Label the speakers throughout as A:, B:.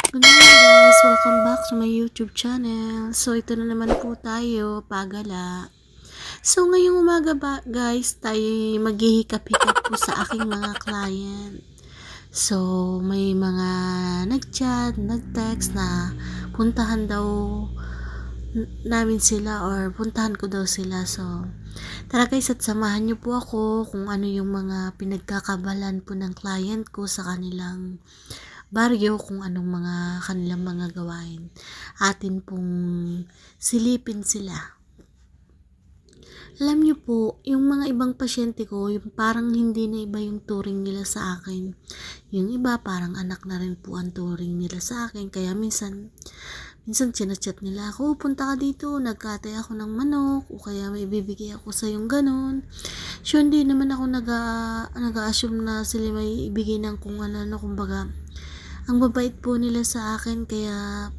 A: Good morning guys! Welcome back to my YouTube channel. So ito na naman po tayo, pagala. So ngayong umaga ba guys, tayo maghihikap-hikap po sa aking mga client. So may mga nag-chat, nag-text na puntahan daw namin sila or puntahan ko daw sila. So tara guys at samahan niyo po ako kung ano yung mga pinagkakabalan po ng client ko sa kanilang baryo, kung anong mga kanilang mga gawain. Atin pong silipin sila. Alam niyo po, yung mga ibang pasyente ko, yung parang hindi na iba yung turing nila sa akin. Yung iba, parang anak na rin po ang turing nila sa akin. Kaya minsan chinachat nila ako, punta ka dito, nagkatay ako ng manok, o kaya may bibigay ako sa yung ganon. So, hindi naman ako nag-a-assume na sila may ibigay ng kung ano, kumbaga, ang babait po nila sa akin, kaya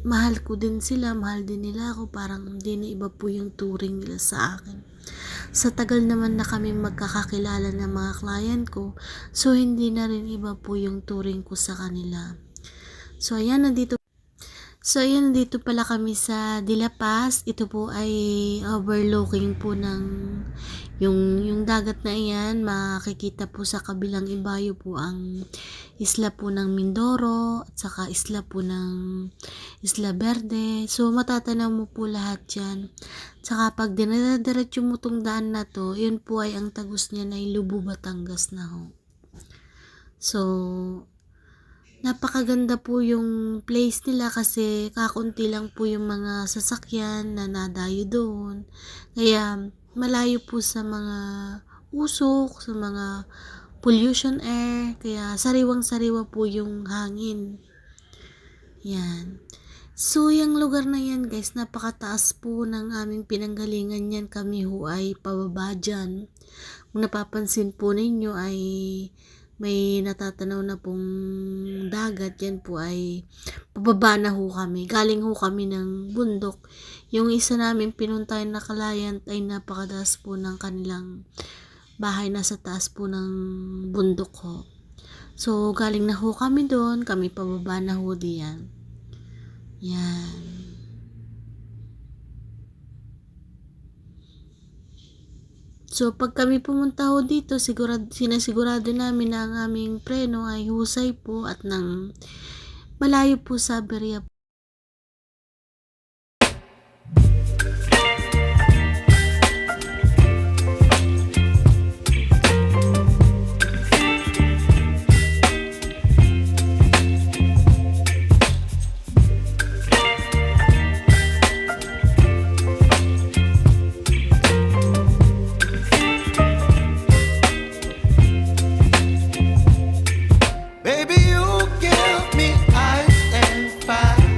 A: mahal ko din sila, mahal din nila ako, parang hindi na iba po yung turing nila sa akin. Sa tagal naman na kami magkakakilala ng mga client ko, so hindi na rin iba po yung turing ko sa kanila. So ayan, nandito pala kami sa Dilapas. Ito po ay overlooking po ng yung dagat na iyan. Makikita po sa kabilang ibayo po ang isla po ng Mindoro at saka isla po ng Isla Verde. So matatanaw mo po lahat yan. Saka pag dinadiretso mo tong daan na to, yun po ay ang tagos niya na Lubu, Batangas na ho. So napakaganda po yung place nila kasi kakunti lang po yung mga sasakyan na nadayo doon. Kaya malayo po sa mga usok, sa mga pollution air. Kaya sariwang-sariwa po yung hangin. Yan. So, yung lugar na yan guys, napakataas po ng aming pinanggalingan yan. Kami ho ay pababa dyan. Kung napapansin po ninyo ay may natatanaw na pong dagat. Yan po ay pababa na ho kami. Galing ho kami ng bundok. Yung isa namin pinuntahan na client ay napakataas po ng kanilang bahay, nasa taas po ng bundok ho. So galing na ho kami doon, kami pababa na ho diyan. Yan. So, pag kami pumunta ho dito, sinasigurado namin na ang aming preno ay husay po at nang malayo po sa aberya.
B: Baby, you give me ice and fire.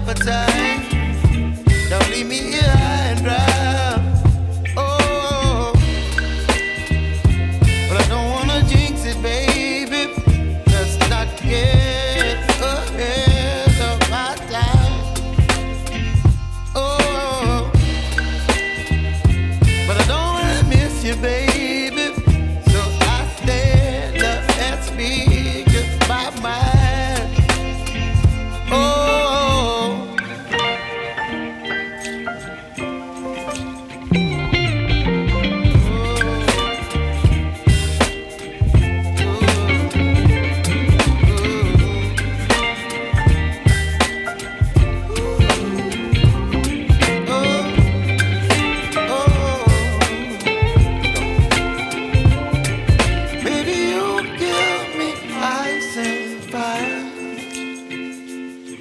B: appetite. Don't leave me here high and dry. Oh, but I don't wanna jinx it, baby. Let's not get ahead of my time. Oh, but I don't wanna miss you, baby. So I stand up and speak my mind. Oh.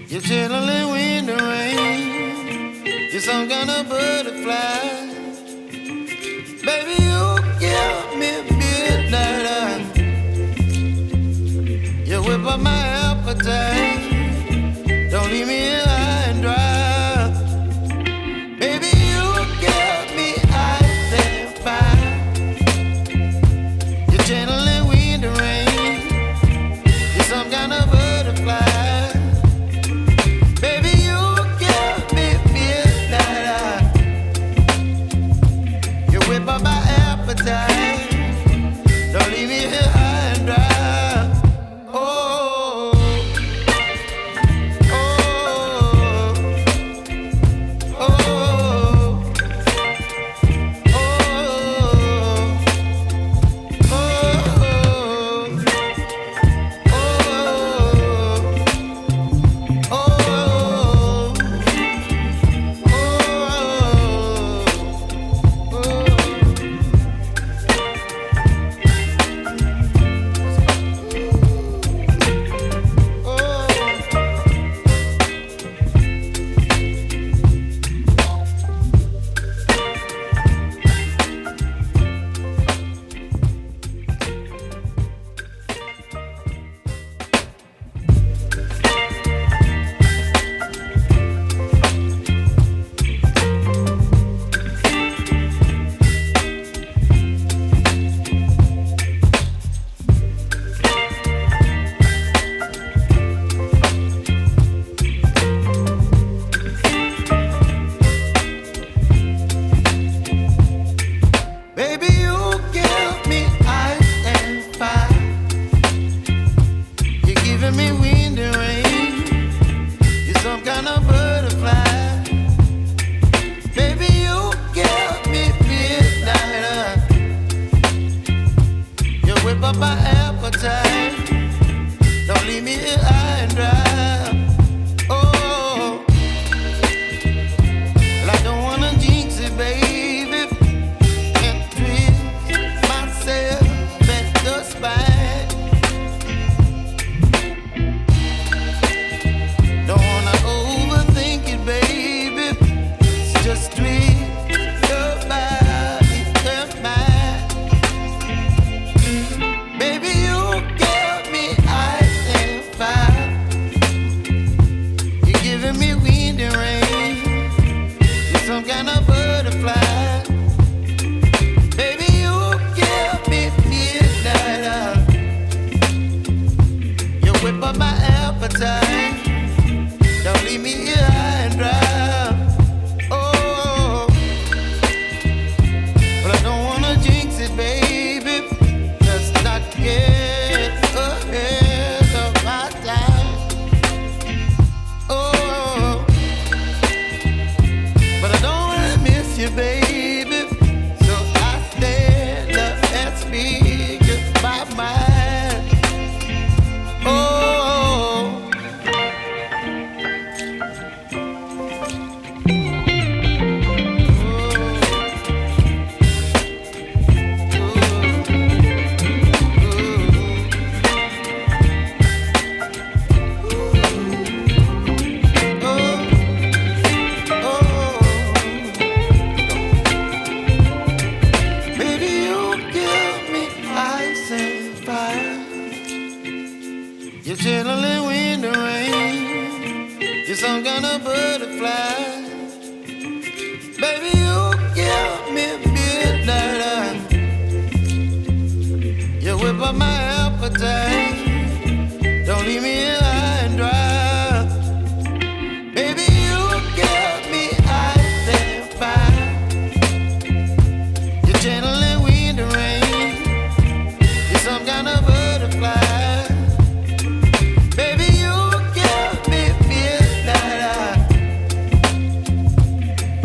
B: You're chilling when the rain. You're some kind of butterfly. Baby, you give me midnight. You whip up my appetite. Don't leave me here high and dry. Baby, you give me ice and fire. You're channeling wind and rain. You're some kind of butterfly. Don't leave me here high and dry. Oh, butterfly. Baby, you give me midnight. You whip up my appetite. Don't leave me here high and dry. Baby, you give me ice and fire. You're channeling wind and rain. You're some kind of butterfly. Baby, you give me midnight.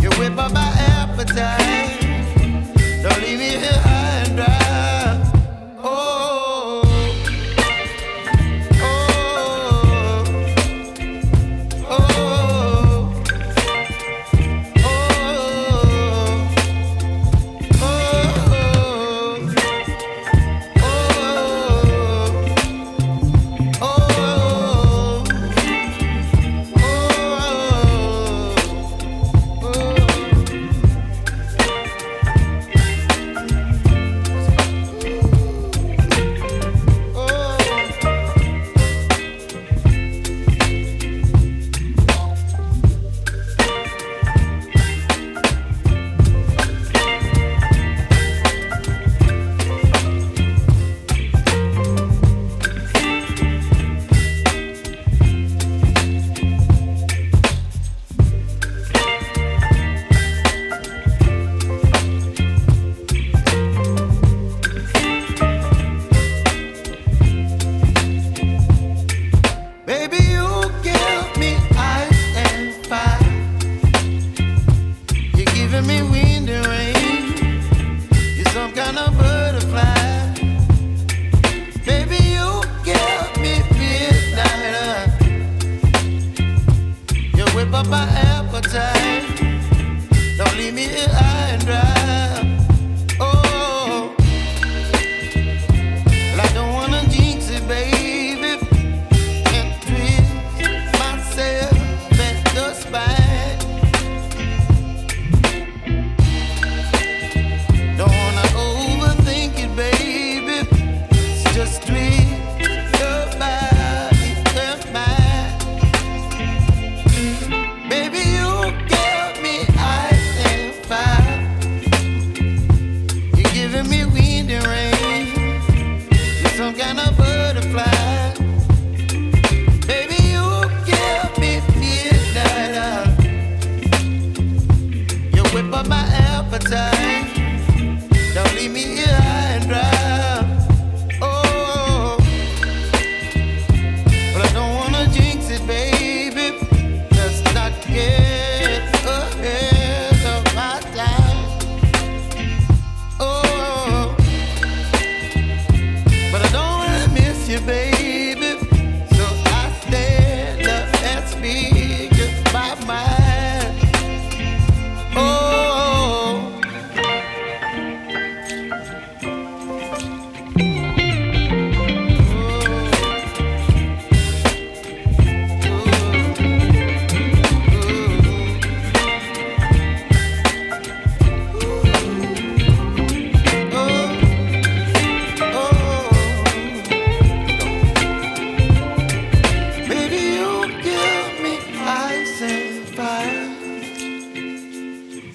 B: You whip up my appetite. Don't leave me here high and dry. Baby, you give me ice and fire. You're giving me wind and rain. You're some kind of butterfly. Baby, you give me midnight. You whip up my appetite. Don't leave me here high and dry. Oh, well, I don't wanna jinx it, baby. Some kind of butterfly. Baby, you give me midnight. You whip up my appetite. Don't leave me here high and dry. Oh, but I don't wanna jinx it, baby. Let's not get ahead of my time. Oh, but I don't wanna miss you, baby. So I stand up and speak my mind. Oh,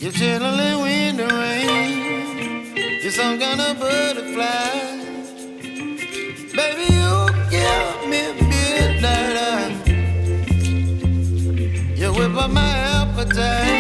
B: you're channeling wind and rain. You're some kind of butterfly. Baby, you give me midnight. You whip up my appetite.